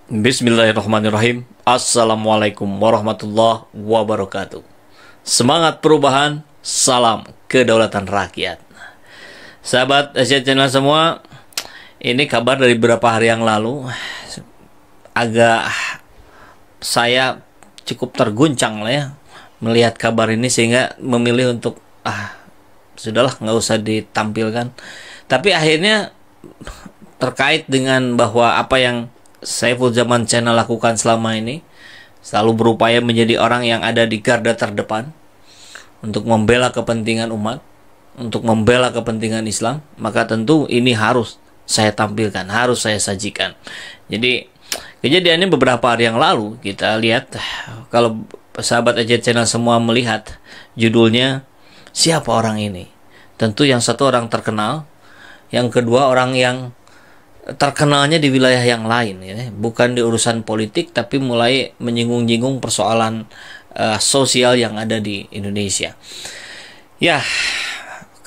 Bismillahirrahmanirrahim. Assalamualaikum warahmatullahi wabarakatuh. Semangat perubahan, salam kedaulatan rakyat. Sahabat Asia Channel semua, ini kabar dari beberapa hari yang lalu. Agak saya cukup terguncang lah ya melihat kabar ini, sehingga memilih untuk sudahlah, nggak usah ditampilkan. Tapi akhirnya terkait dengan bahwa apa yang Saiful Zaman Channel lakukan selama ini, selalu berupaya menjadi orang yang ada di garda terdepan untuk membela kepentingan umat, untuk membela kepentingan Islam, maka tentu ini harus saya tampilkan, harus saya sajikan. Jadi kejadiannya beberapa hari yang lalu, kita lihat, kalau sahabat Aja Channel semua melihat judulnya, siapa orang ini? Tentu yang satu orang terkenal, yang kedua orang yang terkenalnya di wilayah yang lain, ya, bukan di urusan politik, tapi mulai menyinggung-nyinggung persoalan sosial yang ada di Indonesia. Ya,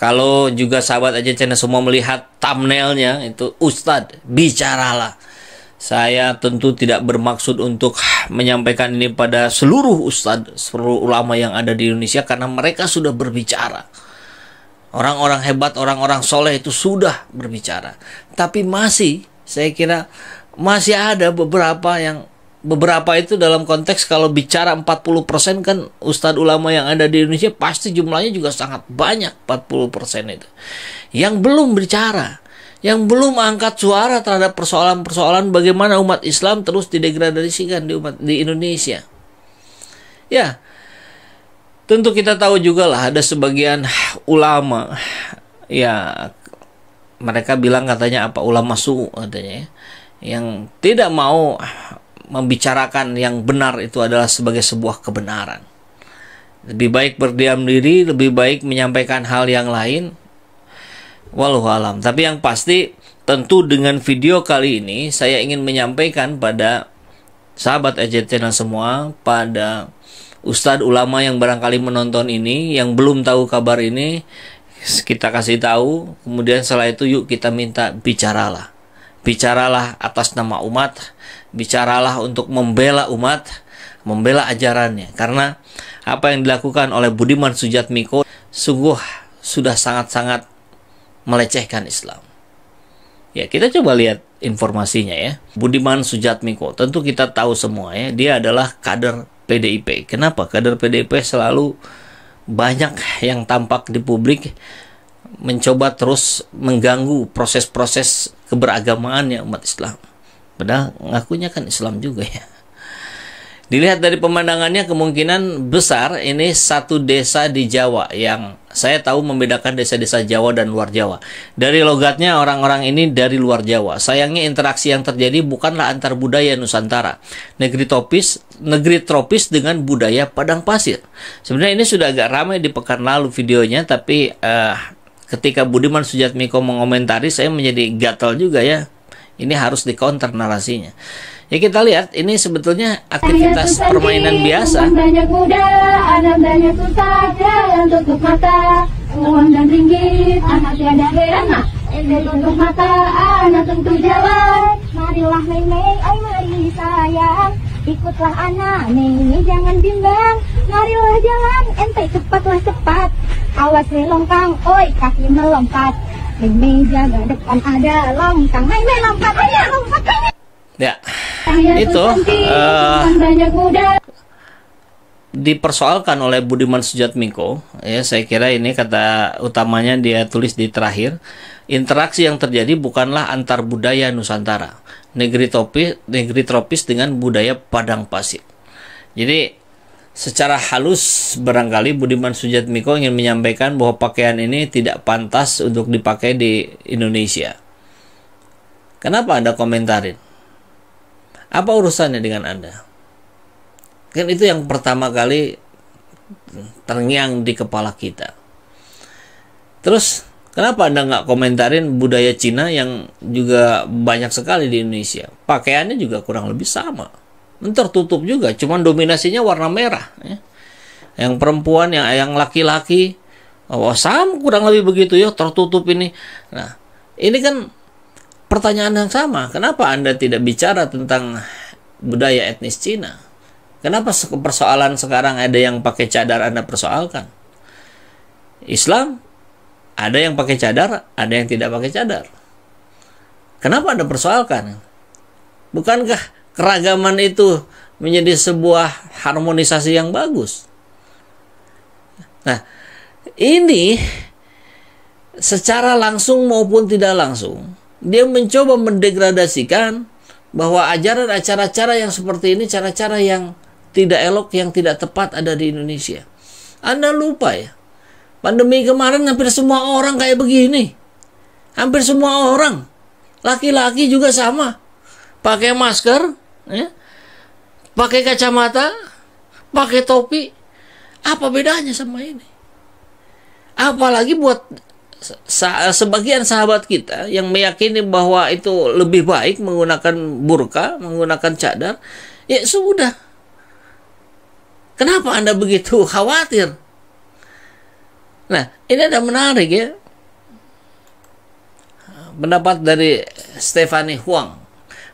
kalau juga sahabat Aja Channel semua melihat thumbnailnya itu, Ustadz bicaralah. Saya tentu tidak bermaksud untuk menyampaikan ini pada seluruh ustadz, seluruh ulama yang ada di Indonesia, karena mereka sudah berbicara. Orang-orang hebat, orang-orang soleh itu sudah berbicara. Tapi masih, saya kira masih ada beberapa itu dalam konteks kalau bicara 40% kan ustadz ulama yang ada di Indonesia pasti jumlahnya juga sangat banyak, 40% itu. Yang belum bicara, yang belum angkat suara terhadap persoalan-persoalan bagaimana umat Islam terus didegradasikan di Indonesia. Ya, tentu kita tahu juga lah, ada sebagian ulama, ya mereka bilang katanya ulama su katanya, yang tidak mau membicarakan yang benar itu adalah sebagai sebuah kebenaran. Lebih baik berdiam diri, lebih baik menyampaikan hal yang lain. Wallahu alam. Tapi yang pasti, tentu dengan video kali ini saya ingin menyampaikan pada sahabat Aja Channel semua, pada ustadz ulama yang barangkali menonton ini, yang belum tahu kabar ini, kita kasih tahu. Kemudian setelah itu yuk kita minta bicaralah. Bicaralah atas nama umat, bicaralah untuk membela umat, membela ajarannya. Karena apa yang dilakukan oleh Budiman Sujatmiko sungguh sudah sangat-sangat melecehkan Islam. Ya, kita coba lihat informasinya ya. Budiman Sujatmiko, tentu kita tahu semua ya, dia adalah kader PDIP. Kenapa kader PDIP selalu banyak yang tampak di publik mencoba terus mengganggu proses-proses keberagamaannya umat Islam? Padahal ngakunya kan Islam juga ya. Dilihat dari pemandangannya, kemungkinan besar ini satu desa di Jawa, yang saya tahu membedakan desa-desa Jawa dan luar Jawa. Dari logatnya, orang-orang ini dari luar Jawa. Sayangnya interaksi yang terjadi bukanlah antar budaya Nusantara, negeri tropis dengan budaya padang pasir. Sebenarnya ini sudah agak ramai di pekan lalu videonya, tapi ketika Budiman Sujatmiko mengomentari, saya menjadi gatal juga ya. Ini harus dikonter narasinya. Ya, kita lihat, ini sebetulnya aktivitas permainan biasa. Banyak muda, ada banyak susah, jalan tutup mata, uang dan ringgit, anak tiada heran, ini tutup mata, anak tentu jalan. Marilah nenek, mari sayang, ikutlah anak, nenek jangan bimbang. Marilah jalan, ente cepatlah cepat, awas melongkang, oi kaki melompat. Nenek jaga depan ada longkang, nenek lompat aja, lompat aja. Ya, itu dipersoalkan oleh Budiman Sujatmiko. Ya, saya kira ini kata utamanya dia tulis di terakhir. Interaksi yang terjadi bukanlah antar budaya Nusantara, negeri tropis dengan budaya padang pasir. Jadi secara halus barangkali Budiman Sujatmiko ingin menyampaikan bahwa pakaian ini tidak pantas untuk dipakai di Indonesia. Kenapa Anda komentarin? Apa urusannya dengan Anda? Kan itu yang pertama kali terngiang di kepala kita. Terus kenapa Anda nggak komentarin budaya Cina yang juga banyak sekali di Indonesia? Pakaiannya juga kurang lebih sama, tertutup juga, cuman dominasinya warna merah ya. Yang perempuan, yang laki-laki, sama kurang lebih begitu ya, tertutup ini. Nah, ini kan pertanyaan yang sama. Kenapa Anda tidak bicara tentang budaya etnis Cina. Kenapa persoalan sekarang ada yang pakai cadar Anda persoalkan? Islam ada yang pakai cadar, ada yang tidak pakai cadar. Kenapa Anda persoalkan? Bukankah keragaman itu menjadi sebuah harmonisasi yang bagus? Nah, ini secara langsung maupun tidak langsung, dia mencoba mendegradasikan bahwa ajaran cara-cara yang seperti ini, cara-cara yang tidak elok, yang tidak tepat ada di Indonesia. Anda lupa ya, pandemi kemarin hampir semua orang kayak begini. Hampir semua orang. Laki-laki juga sama. Pakai masker, ya, pakai kacamata, pakai topi. Apa bedanya sama ini? Apalagi buat sebagian sahabat kita yang meyakini bahwa itu lebih baik menggunakan burka, menggunakan cadar, ya sudah. Kenapa Anda begitu khawatir? Nah, ini ada menarik ya. Pendapat dari Stephanie Huang.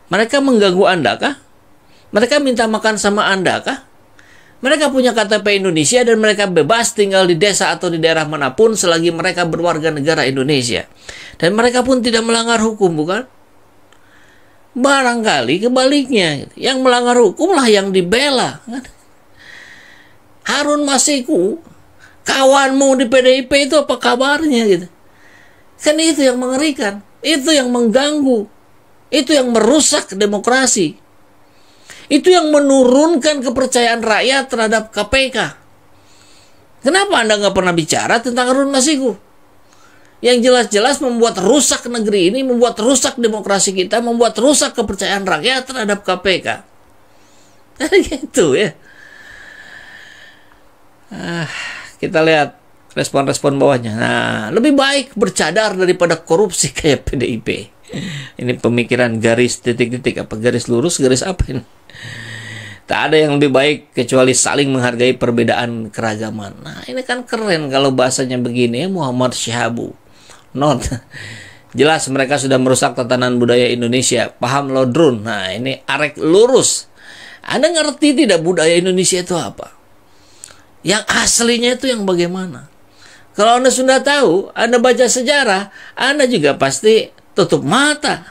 Mereka mengganggu Anda kah? Mereka minta makan sama Anda kah? Mereka punya KTP Indonesia dan mereka bebas tinggal di desa atau di daerah manapun selagi mereka berwarga negara Indonesia. Dan mereka pun tidak melanggar hukum, bukan? Barangkali kebaliknya. Yang melanggar hukum lah yang dibela. Harun Masiku, kawanmu di PDIP itu apa kabarnya gitu. Kan itu yang mengerikan. Itu yang mengganggu. Itu yang merusak demokrasi. Itu yang menurunkan kepercayaan rakyat terhadap KPK. Kenapa Anda nggak pernah bicara tentang Harun Masiku? Yang jelas-jelas membuat rusak negeri ini, membuat rusak demokrasi kita, membuat rusak kepercayaan rakyat terhadap KPK. Gitu ya. Kita lihat respon-respon bawahnya. Nah, lebih baik bercadar daripada korupsi kayak PDIP. Ini pemikiran garis titik-titik, apa garis lurus, garis apa ini? Tak ada yang lebih baik kecuali saling menghargai perbedaan keragaman. Nah, ini kan keren kalau bahasanya begini ya, Muhammad Syahabu. Not. Jelas mereka sudah merusak tatanan budaya Indonesia. Paham Lodrun. Nah, ini arek lurus. Anda ngerti tidak budaya Indonesia itu apa? Yang aslinya itu yang bagaimana? Kalau Anda sudah tahu, Anda baca sejarah, Anda juga pasti tutup mata.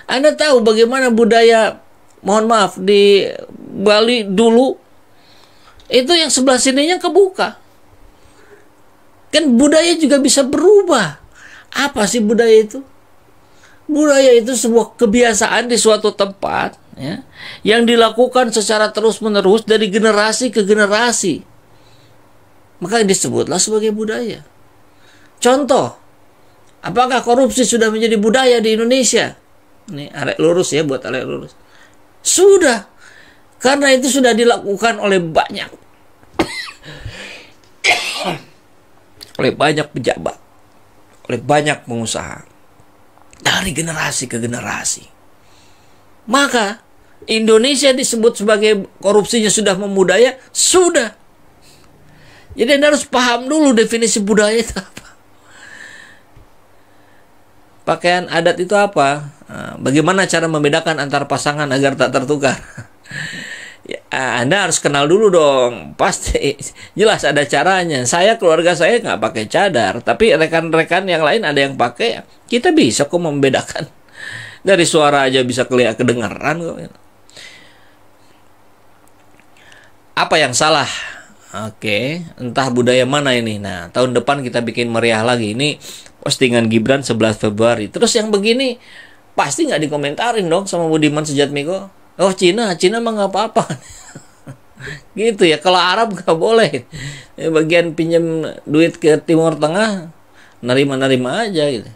Anda tahu bagaimana budaya, mohon maaf, di Bali dulu, itu yang sebelah sininya kebuka. Kan budaya juga bisa berubah. Apa sih budaya itu? Budaya itu sebuah kebiasaan di suatu tempat, ya, yang dilakukan secara terus-menerus dari generasi ke generasi. Maka disebutlah sebagai budaya. Contoh, apakah korupsi sudah menjadi budaya di Indonesia? Ini arek lurus ya, buat arek lurus. Sudah. Karena itu sudah dilakukan oleh banyak oleh banyak pejabat, oleh banyak pengusaha, dari generasi ke generasi. Maka Indonesia disebut sebagai korupsinya sudah membudaya, sudah. Jadi Anda harus paham dulu definisi budaya itu apa. Pakaian adat itu apa? Bagaimana cara membedakan antar pasangan agar tak tertukar? Ya, Anda harus kenal dulu dong. Pasti jelas ada caranya. Saya, keluarga saya nggak pakai cadar, tapi rekan-rekan yang lain ada yang pakai. Kita bisa kok membedakan. Dari suara aja bisa kedengaran kok. Apa yang salah? Oke, entah budaya mana ini. Nah, tahun depan kita bikin meriah lagi. Ini postingan Gibran 11 Februari. Terus yang begini pasti nggak dikomentarin dong sama Budiman Sujatmiko. Oh, Cina mah nggak apa-apa. Gitu ya. Kalau Arab nggak boleh. Bagian pinjam duit ke Timur Tengah, nerima aja gitu.